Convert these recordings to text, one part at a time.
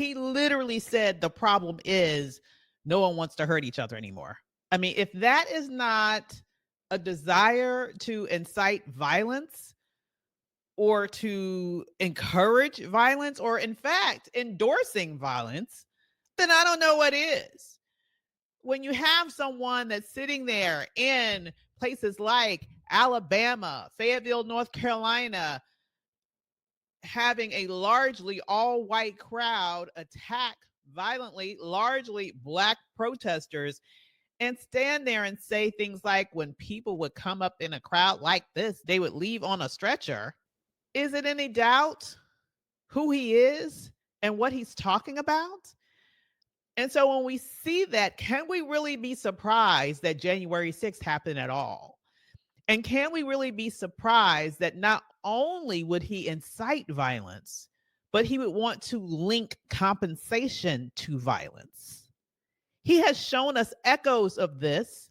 He literally said the problem is no one wants to hurt each other anymore. I mean, if that is not a desire to incite violence or to encourage violence or, in fact, endorsing violence, then I don't know what is. When you have someone that's sitting there in places like Alabama, Fayetteville, North Carolina, having a largely all white crowd attack violently, largely Black protesters, and stand there and say things like, when people would come up in a crowd like this, they would leave on a stretcher. Is it any doubt who he is and what he's talking about? And so when we see that, can we really be surprised that January 6th happened at all? And can we really be surprised that not only would he incite violence, but he would want to link compensation to violence? He has shown us echoes of this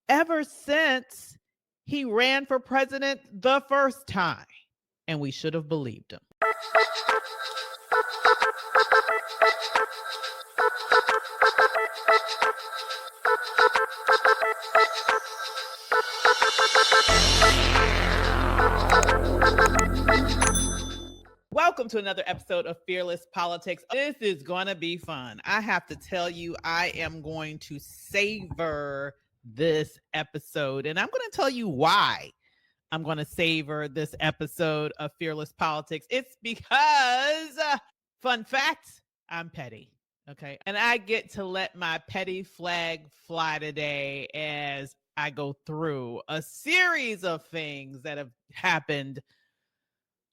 ever since he ran for president the first time, and we should have believed him. Welcome to another episode of Fearless Politics. This is going to be fun. I have to tell you, I am going to savor this episode, and I'm going to tell you why I'm going to savor this episode of Fearless Politics. It's because, fun fact, I'm petty. Okay. And I get to let my petty flag fly today as I go through a series of things that have happened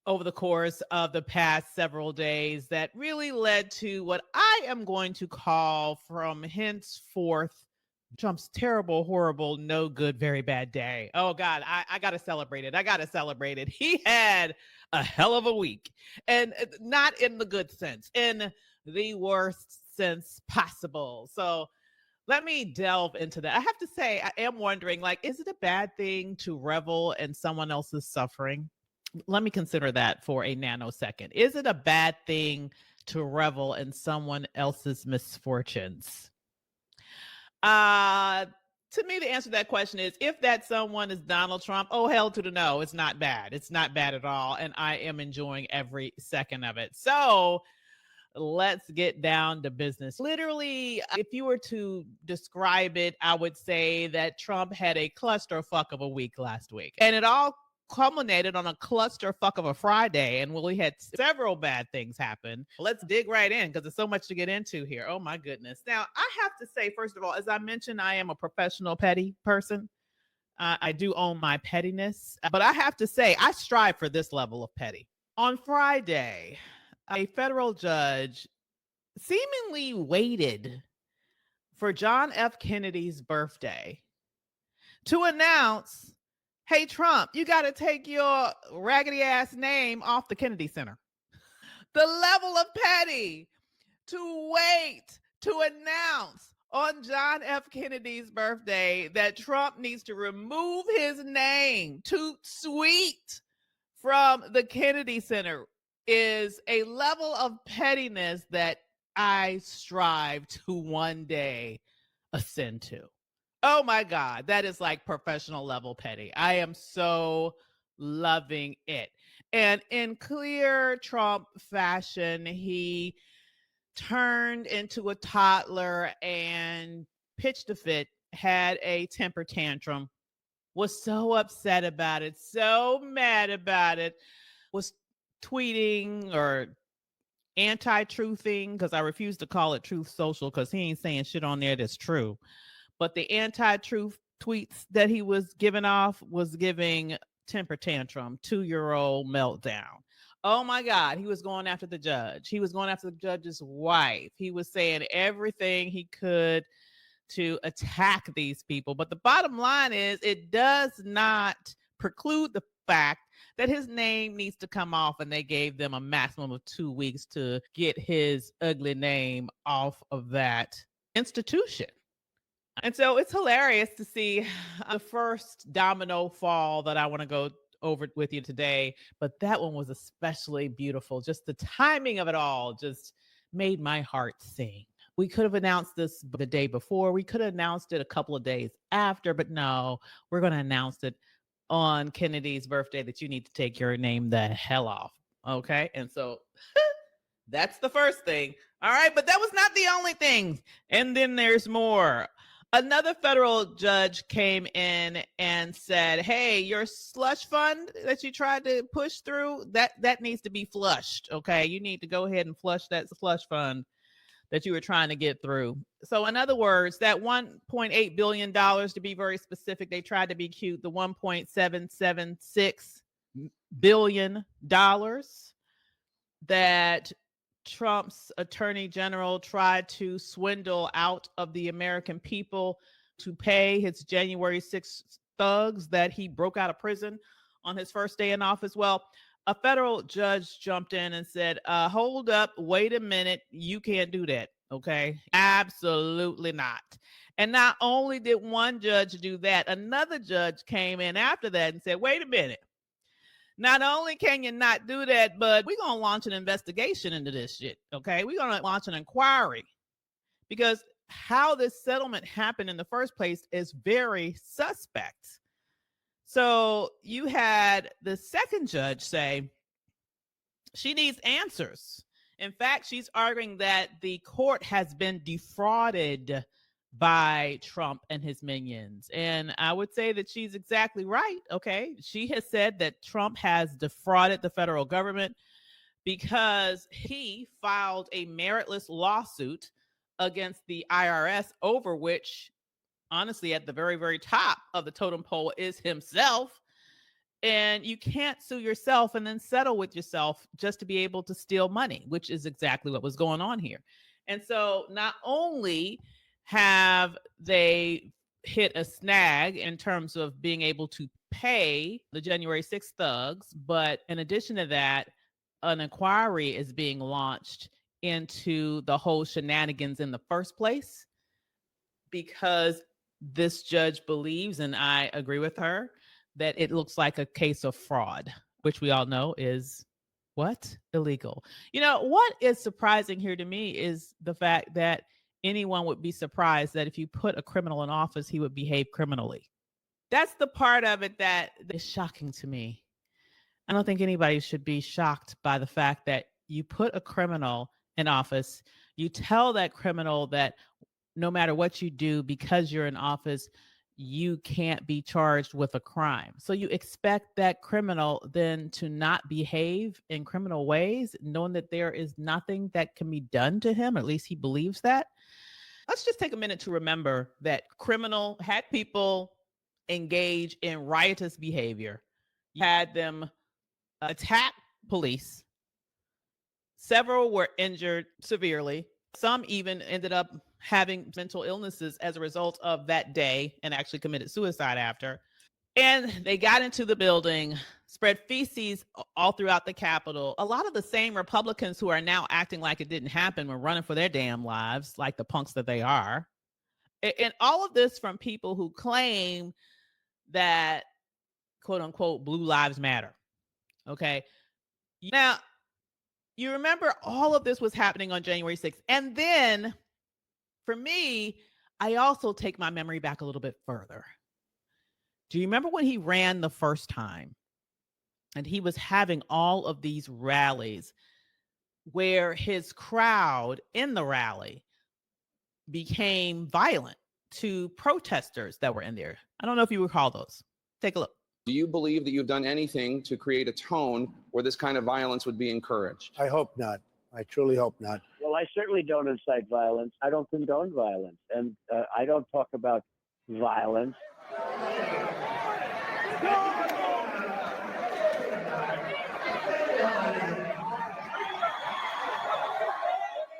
over the course of the past several days that really led to what I am going to call from henceforth Trump's terrible, horrible, no good, very bad day. Oh God, I got to celebrate it. I got to celebrate it. He had a hell of a week, and not in the good sense, in the worst sense possible. So let me delve into that. I have to say, I am wondering, like, is it a bad thing to revel in someone else's suffering? Let me consider that for a nanosecond. Is it a bad thing to revel in someone else's misfortunes? To me, the answer to that question is, if that someone is Donald Trump, oh, hell to the no. It's not bad. It's not bad at all. And I am enjoying every second of it. So let's get down to business. Literally, if you were to describe it, I would say that Trump had a clusterfuck of a week last week. And it all culminated on a clusterfuck of a Friday, and we had several bad things happen. Let's dig right in because there's so much to get into here. Oh my goodness. Now, I have to say, first of all, as I mentioned, I am a professional petty person. I do own my pettiness, but I have to say, I strive for this level of petty. On Friday, a federal judge seemingly waited for John F. Kennedy's birthday to announce, hey, Trump, you got to take your raggedy ass name off the Kennedy Center. The level of petty to wait to announce on John F. Kennedy's birthday that Trump needs to remove his name, toot sweet, from the Kennedy Center is a level of pettiness that I strive to one day ascend to. Oh my God, that is like professional level petty. I am so loving it. And in clear Trump fashion, he turned into a toddler and pitched a fit, had a temper tantrum, was so upset about it, so mad about it, was tweeting or anti-truthing, because I refuse to call it Truth Social because he ain't saying shit on there that's true. But the anti-truth tweets that he was giving off was giving temper tantrum, 2-year-old meltdown. Oh my God, he was going after the judge. He was going after the judge's wife. He was saying everything he could to attack these people. But the bottom line is, it does not preclude the fact that his name needs to come off, and they gave them a maximum of 2 weeks to get his ugly name off of that institution. And so it's hilarious to see the first domino fall that I want to go over with you today. But that one was especially beautiful. Just the timing of it all just made my heart sing. We could have announced this the day before. We could have announced it a couple of days after, but no, we're going to announce it on Kennedy's birthday that you need to take your name the hell off. Okay. And so that's the first thing. All right. But that was not the only thing. And then there's more. Another federal judge came in and said, hey, your slush fund that you tried to push through, that needs to be flushed. Okay. You need to go ahead and flush that slush fund that you were trying to get through. So in other words, that $1.8 billion, to be very specific, they tried to be cute, the $1.776 billion that Trump's attorney general tried to swindle out of the American people to pay his January 6th thugs that he broke out of prison on his first day in office. Well, a federal judge jumped in and said, hold up, wait a minute, you can't do that. Okay, absolutely not. And not only did one judge do that, another judge came in after that and said, wait a minute. Not only can you not do that, but we're going to launch an investigation into this shit. Okay, we're going to launch an inquiry because how this settlement happened in the first place is very suspect. So you had the second judge say she needs answers. In fact, she's arguing that the court has been defrauded by Trump and his minions. And I would say that she's exactly right. Okay. She has said that Trump has defrauded the federal government because he filed a meritless lawsuit against the IRS, over which, honestly, at the very, very top of the totem pole is himself. And you can't sue yourself and then settle with yourself just to be able to steal money, which is exactly what was going on here. And so not only have they hit a snag in terms of being able to pay the January 6th thugs, but in addition to that, an inquiry is being launched into the whole shenanigans in the first place, because this judge believes, and I agree with her, that it looks like a case of fraud, which we all know is what? Illegal. You know, what is surprising here to me is the fact that anyone would be surprised that if you put a criminal in office, he would behave criminally. That's the part of it that is shocking to me. I don't think anybody should be shocked by the fact that you put a criminal in office, you tell that criminal that no matter what you do, because you're in office, you can't be charged with a crime. So you expect that criminal then to not behave in criminal ways, knowing that there is nothing that can be done to him, or at least he believes that. Let's just take a minute to remember that criminal had people engage in riotous behavior. You had them attack police. Several were injured severely. Some even ended up having mental illnesses as a result of that day and actually committed suicide after. And they got into the building, spread feces all throughout the Capitol. A lot of the same Republicans who are now acting like it didn't happen were running for their damn lives, like the punks that they are. And all of this from people who claim that, quote unquote, Blue Lives Matter. Okay. Now, you remember all of this was happening on January 6th. And then for me, I also take my memory back a little bit further. Do you remember when he ran the first time and he was having all of these rallies where his crowd in the rally became violent to protesters that were in there? I don't know if you recall those. Take a look. Do you believe that you've done anything to create a tone where this kind of violence would be encouraged? I hope not. I truly hope not. Well, I certainly don't incite violence. I don't condone violence. And I don't talk about violence.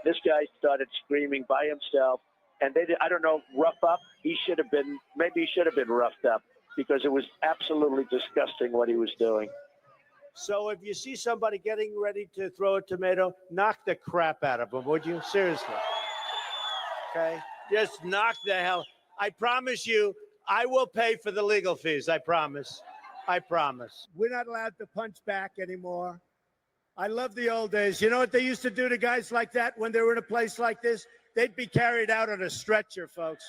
This guy started screaming by himself. And they did, I don't know, rough up. Maybe he should have been roughed up, because it was absolutely disgusting what he was doing. So if you see somebody getting ready to throw a tomato, knock the crap out of them, would you? Seriously. Okay? Just knock the hell. I promise you, I will pay for the legal fees. I promise. I promise. We're not allowed to punch back anymore. I love the old days. You know what they used to do to guys like that when they were in a place like this? They'd be carried out on a stretcher, folks.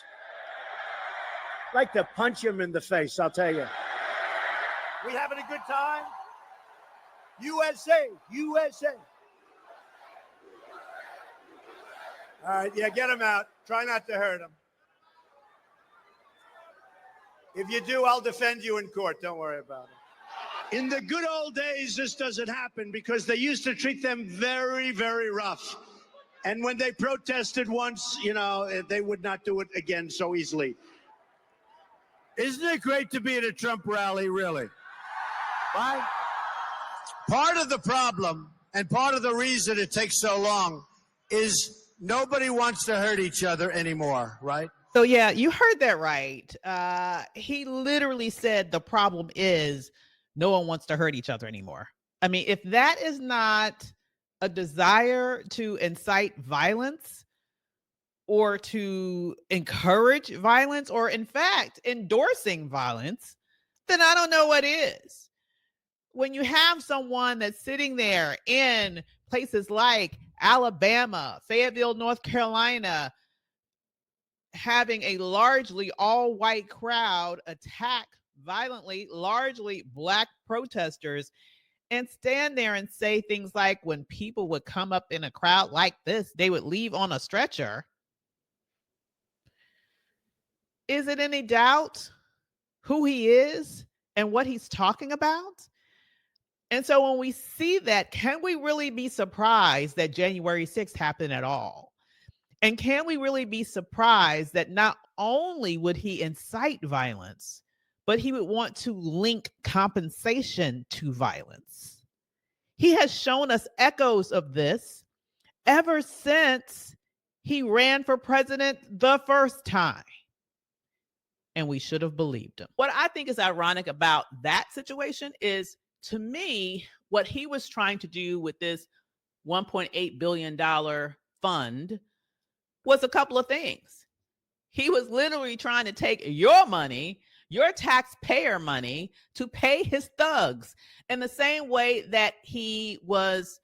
Like to punch him in the face, I'll tell you. We having a good time? USA, USA. All right, yeah, get him out. Try not to hurt him. If you do, I'll defend you in court. Don't worry about it. In the good old days, this doesn't happen because they used to treat them very, very rough. And when they protested once, you know, they would not do it again so easily. Isn't it great to be at a Trump rally, really? Right? Part of the problem and part of the reason it takes so long is nobody wants to hurt each other anymore, right? So yeah, you heard that right. He literally said the problem is no one wants to hurt each other anymore. I mean, if that is not a desire to incite violence or to encourage violence or in fact endorsing violence, then I don't know what is. When you have someone that's sitting there in places like Alabama, Fayetteville, North Carolina, having a largely all-white crowd attack violently, largely Black protesters, and stand there and say things like, when people would come up in a crowd like this, they would leave on a stretcher. Is it any doubt who he is and what he's talking about? And so when we see that, can we really be surprised that January 6th happened at all? And can we really be surprised that not only would he incite violence, but he would want to link compensation to violence? He has shown us echoes of this ever since he ran for president the first time. And we should have believed him. What I think is ironic about that situation is, to me, what he was trying to do with this $1.8 billion fund was a couple of things. He was literally trying to take your money, your taxpayer money, to pay his thugs in the same way that he was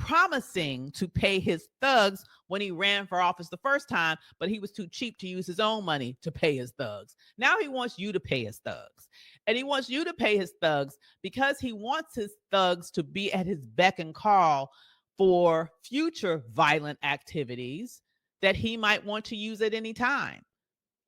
promising to pay his thugs when he ran for office the first time, but he was too cheap to use his own money to pay his thugs. Now he wants you to pay his thugs. And he wants you to pay his thugs because he wants his thugs to be at his beck and call for future violent activities that he might want to use at any time.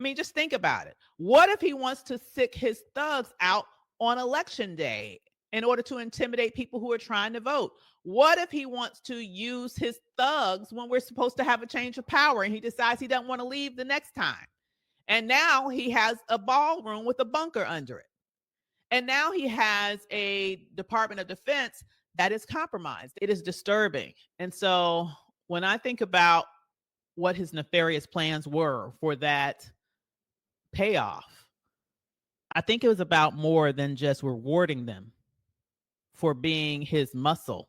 I mean, just think about it. What if he wants to sick his thugs out on election day in order to intimidate people who are trying to vote? What if he wants to use his thugs when we're supposed to have a change of power and he decides he doesn't want to leave the next time? And now he has a ballroom with a bunker under it. And now he has a Department of Defense that is compromised. It is disturbing. And so when I think about what his nefarious plans were for that payoff, I think it was about more than just rewarding them for being his muscle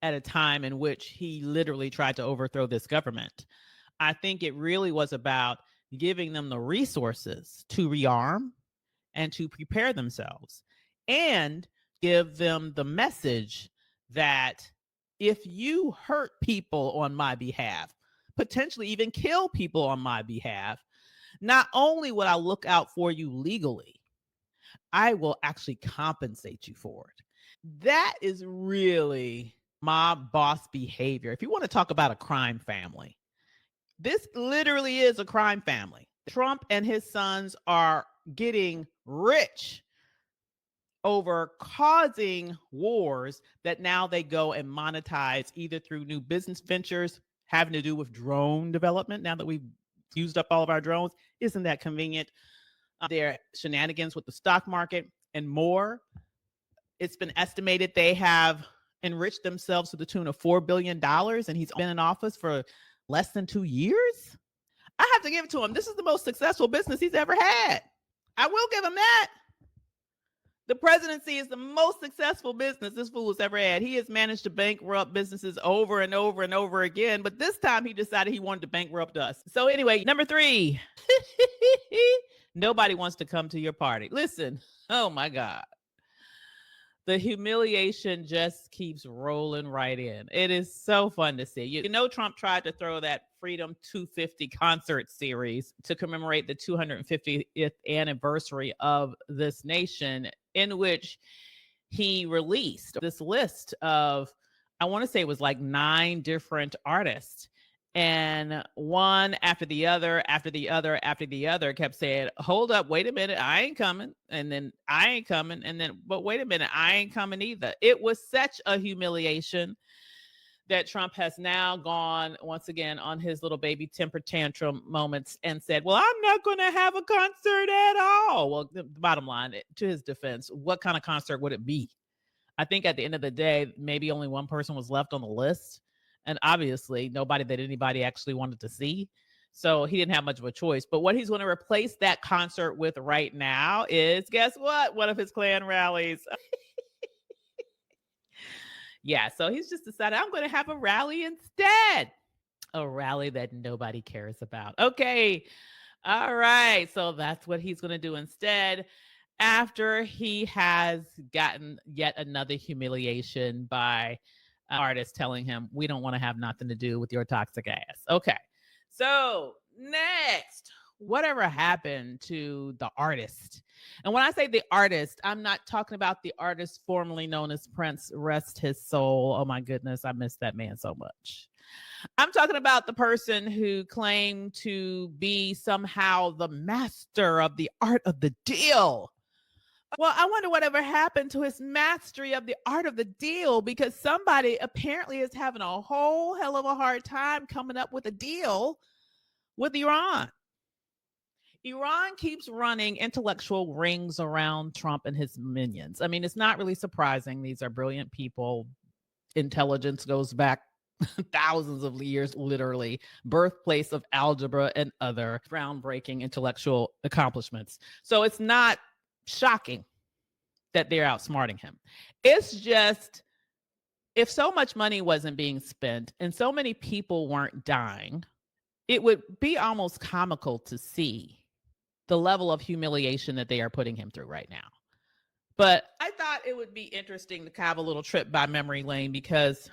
at a time in which he literally tried to overthrow this government. I think it really was about giving them the resources to rearm and to prepare themselves and give them the message that if you hurt people on my behalf, potentially even kill people on my behalf, not only will I look out for you legally, I will actually compensate you for it. That is really mob boss behavior. If you want to talk about a crime family, this literally is a crime family. Trump and his sons are getting rich over causing wars that now they go and monetize either through new business ventures having to do with drone development. Now that we've used up all of our drones, isn't that convenient? Their shenanigans with the stock market and more. It's been estimated they have enriched themselves to the tune of $4 billion, and he's been in office for less than 2 years. I have to give it to him. This is the most successful business he's ever had. I will give him that. The presidency is the most successful business this fool has ever had. He has managed to bankrupt businesses over and over and over again, but this time he decided he wanted to bankrupt us. So anyway, number 3, nobody wants to come to your party. Listen, oh my God. The humiliation just keeps rolling right in. It is so fun to see. You know, Trump tried to throw that Freedom 250 concert series to commemorate the 250th anniversary of this nation, in which he released this list of, I want to say it was like 9 different artists. And one after the other, after the other, after the other kept saying, hold up, wait a minute, I ain't coming. And then I ain't coming. And then, but wait a minute, I ain't coming either. It was such a humiliation that Trump has now gone once again on his little baby temper tantrum moments and said, well, I'm not going to have a concert at all. Well, the bottom line, to his defense, what kind of concert would it be? I think at the end of the day, maybe only one person was left on the list. And obviously nobody that anybody actually wanted to see. So he didn't have much of a choice. But what he's going to replace that concert with right now is, guess what? One of his Klan rallies. Yeah, so he's just decided, I'm going to have a rally instead. A rally that nobody cares about. Okay. All right. So that's what he's going to do instead, after he has gotten yet another humiliation by artists telling him, we don't want to have nothing to do with your toxic ass. Okay. So next, whatever happened to the artist? And when I say the artist, I'm not talking about the artist formerly known as Prince, rest his soul. Oh my goodness, I miss that man so much. I'm talking about the person who claimed to be somehow the master of the art of the deal. Well, I wonder whatever happened to his mastery of the art of the deal, because somebody apparently is having a whole hell of a hard time coming up with a deal with Iran. Iran keeps running intellectual rings around Trump and his minions. I mean, it's not really surprising. These are brilliant people. Intelligence goes back thousands of years, literally. Birthplace of algebra and other groundbreaking intellectual accomplishments. So it's not shocking that they're outsmarting him. It's just, if so much money wasn't being spent and so many people weren't dying, it would be almost comical to see the level of humiliation that they are putting him through right now. But I thought it would be interesting to have a little trip by memory lane, because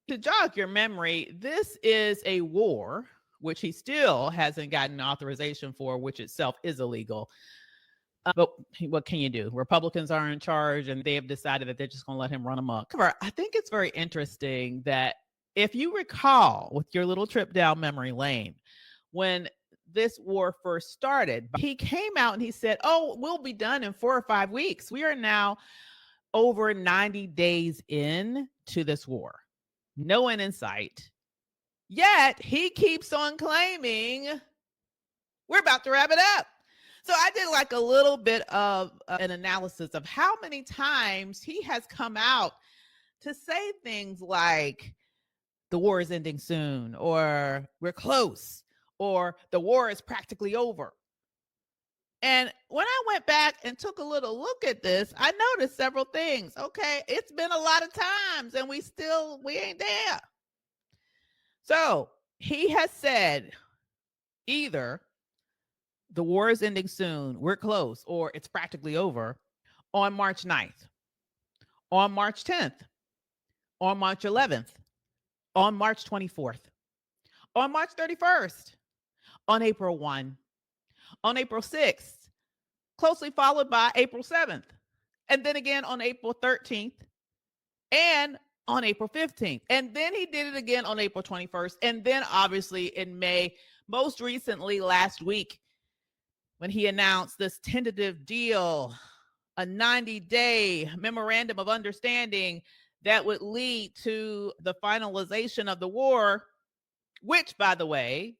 to jog your memory, this is a war which he still hasn't gotten authorization for, which itself is illegal. But what can you do? Republicans are in charge and they have decided that they're just going to let him run amok. I think it's very interesting that, if you recall with your little trip down memory lane, when this war first started, he came out and he said, oh, we'll be done in 4 or 5 weeks. We are now over 90 days in to this war. No end in sight. Yet he keeps on claiming we're about to wrap it up. So I did like a little bit of an analysis of how many times he has come out to say things like the war is ending soon, or we're close, or the war is practically over. And when I went back and took a little look at this, I noticed several things. Okay, it's been a lot of times and we ain't there. So he has said either the war is ending soon, we're close, or it's practically over on March 9th, on March 10th, on March 11th, on March 24th, on March 31st, on April 1, on April 6th, closely followed by April 7th, and then again on April 13th, and on April 15th. And then he did it again on April 21st. And then obviously in May, most recently last week, when he announced this tentative deal, a 90-day memorandum of understanding that would lead to the finalization of the war, which, by the way,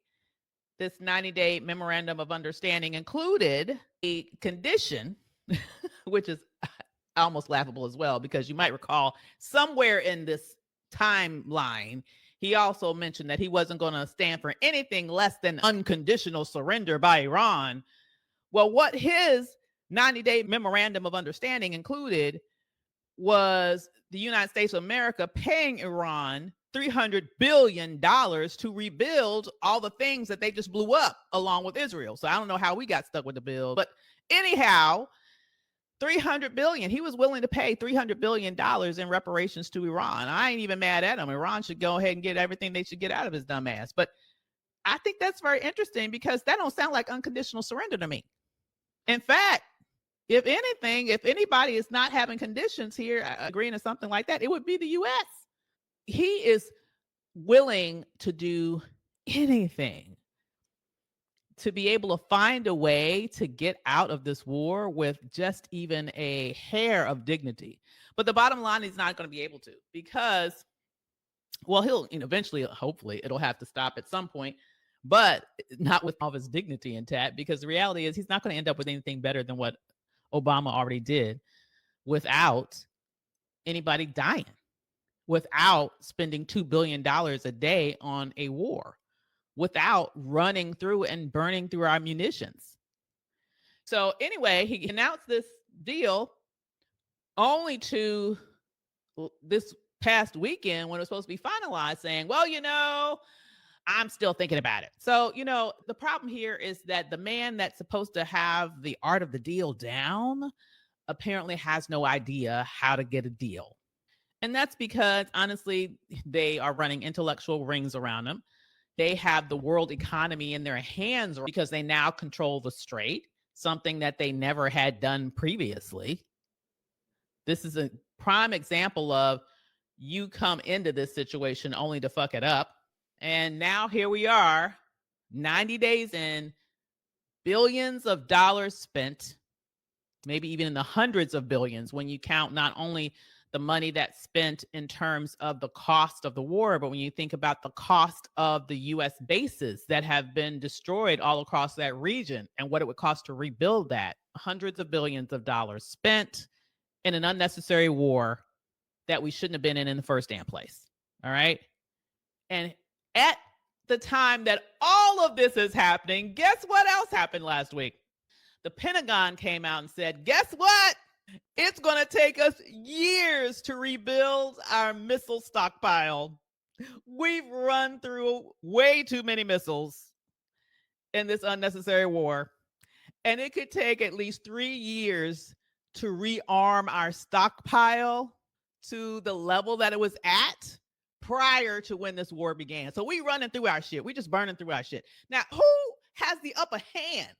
this 90-day memorandum of understanding included a condition, which is almost laughable as well, because you might recall somewhere in this timeline, he also mentioned that he wasn't going to stand for anything less than unconditional surrender by Iran. Well, what his 90-day memorandum of understanding included was the United States of America paying Iran $300 billion to rebuild all the things that they just blew up along with Israel. So I don't know how we got stuck with the bill, but anyhow, $300 billion. He was willing to pay $300 billion in reparations to Iran. I ain't even mad at him. Iran should go ahead and get everything they should get out of his dumb ass. But I think that's very interesting because that don't sound like unconditional surrender to me. In fact, if anything, if anybody is not having conditions here, agreeing to something like that, it would be the U.S. He is willing to do anything to be able to find a way to get out of this war with just even a hair of dignity. But the bottom line, he's not going to be able to because, well, he'll eventually, hopefully, it'll have to stop at some point, but not with all of his dignity intact, because the reality is he's not going to end up with anything better than what Obama already did without anybody dying, without spending $2 billion a day on a war, without running through and burning through our munitions. So anyway, he announced this deal only to this past weekend when it was supposed to be finalized, saying, well, I'm still thinking about it. So, the problem here is that the man that's supposed to have the art of the deal down apparently has no idea how to get a deal. And that's because, honestly, they are running intellectual rings around him. They have the world economy in their hands because they now control the strait, something that they never had done previously. This is a prime example of you come into this situation only to fuck it up. And now here we are, 90 days in, billions of dollars spent, maybe even in the hundreds of billions when you count not only the money that's spent in terms of the cost of the war, but when you think about the cost of the U.S. bases that have been destroyed all across that region and what it would cost to rebuild that, hundreds of billions of dollars spent in an unnecessary war that we shouldn't have been in the first damn place. All right. And at the time that all of this is happening, guess what else happened last week? The Pentagon came out and said, guess what? It's going to take us years to rebuild our missile stockpile. We've run through way too many missiles in this unnecessary war. And it could take at least 3 years to rearm our stockpile to the level that it was at prior to when this war began. So we running through our shit. We just burning through our shit. Now, who has the upper hand?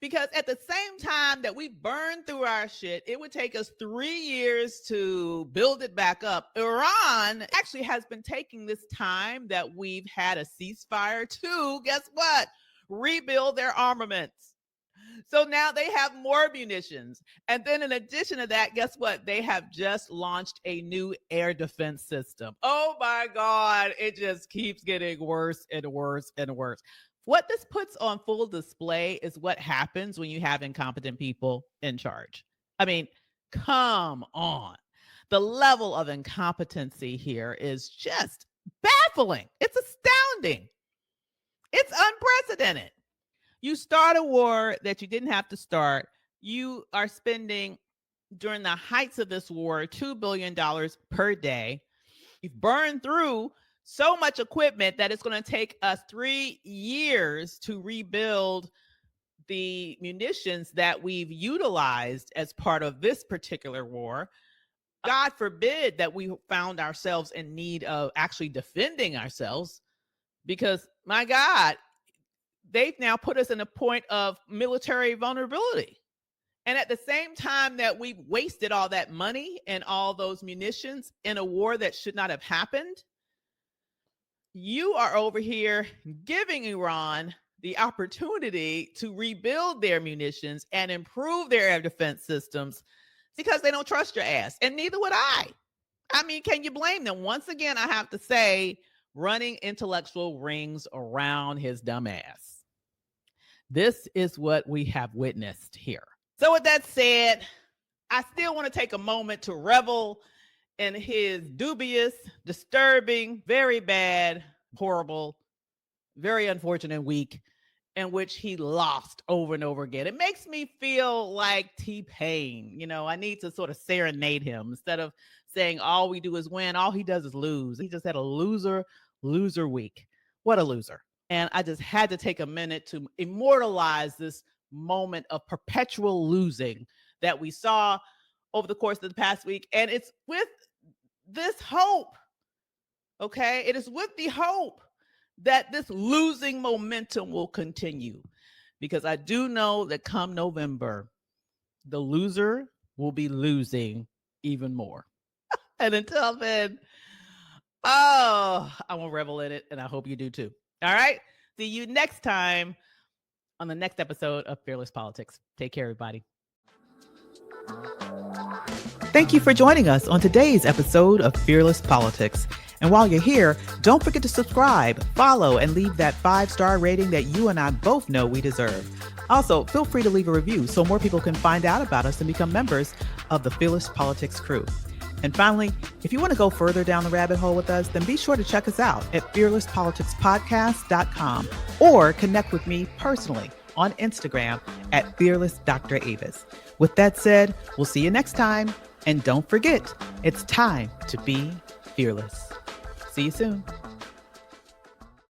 Because at the same time that we burn through our shit, it would take us 3 years to build it back up. Iran actually has been taking this time that we've had a ceasefire to, guess what? Rebuild their armaments. So now they have more munitions. And then in addition to that, guess what? They have just launched a new air defense system. Oh my God, it just keeps getting worse and worse and worse. What this puts on full display is what happens when you have incompetent people in charge. I mean, come on. The level of incompetency here is just baffling. It's astounding. It's unprecedented. You start a war that you didn't have to start. You are spending, during the heights of this war, $2 billion per day. You've burned through so much equipment that it's going to take us 3 years to rebuild the munitions that we've utilized as part of this particular war. God forbid that we found ourselves in need of actually defending ourselves, because, my God, they've now put us in a point of military vulnerability. And at the same time that we've wasted all that money and all those munitions in a war that should not have happened, you are over here giving Iran the opportunity to rebuild their munitions and improve their air defense systems because they don't trust your ass. And neither would I. I mean, can you blame them? Once again, I have to say, running intellectual rings around his dumb ass. This is what we have witnessed here. So with that said, I still want to take a moment to revel in his dubious, disturbing, very bad, horrible, very unfortunate week in which he lost over and over again. It makes me feel like T-Pain. I need to sort of serenade him instead of saying all we do is win. All he does is lose. He just had a loser week. What a loser. And I just had to take a minute to immortalize this moment of perpetual losing that we saw over the course of the past week. And it's with this hope, okay? It is with the hope that this losing momentum will continue, because I do know that come November, the loser will be losing even more. And until then, I will revel in it, and I hope you do too. All right? See you next time on the next episode of Fearless Politics. Take care, everybody. Thank you for joining us on today's episode of Fearless Politics. And while you're here, don't forget to subscribe, follow, and leave that 5-star rating that you and I both know we deserve. Also, feel free to leave a review so more people can find out about us and become members of the Fearless Politics crew. And finally, if you want to go further down the rabbit hole with us, then be sure to check us out at fearlesspoliticspodcast.com or connect with me personally on Instagram at fearless.Dr. With that said, we'll see you next time. And don't forget, it's time to be fearless. See you soon.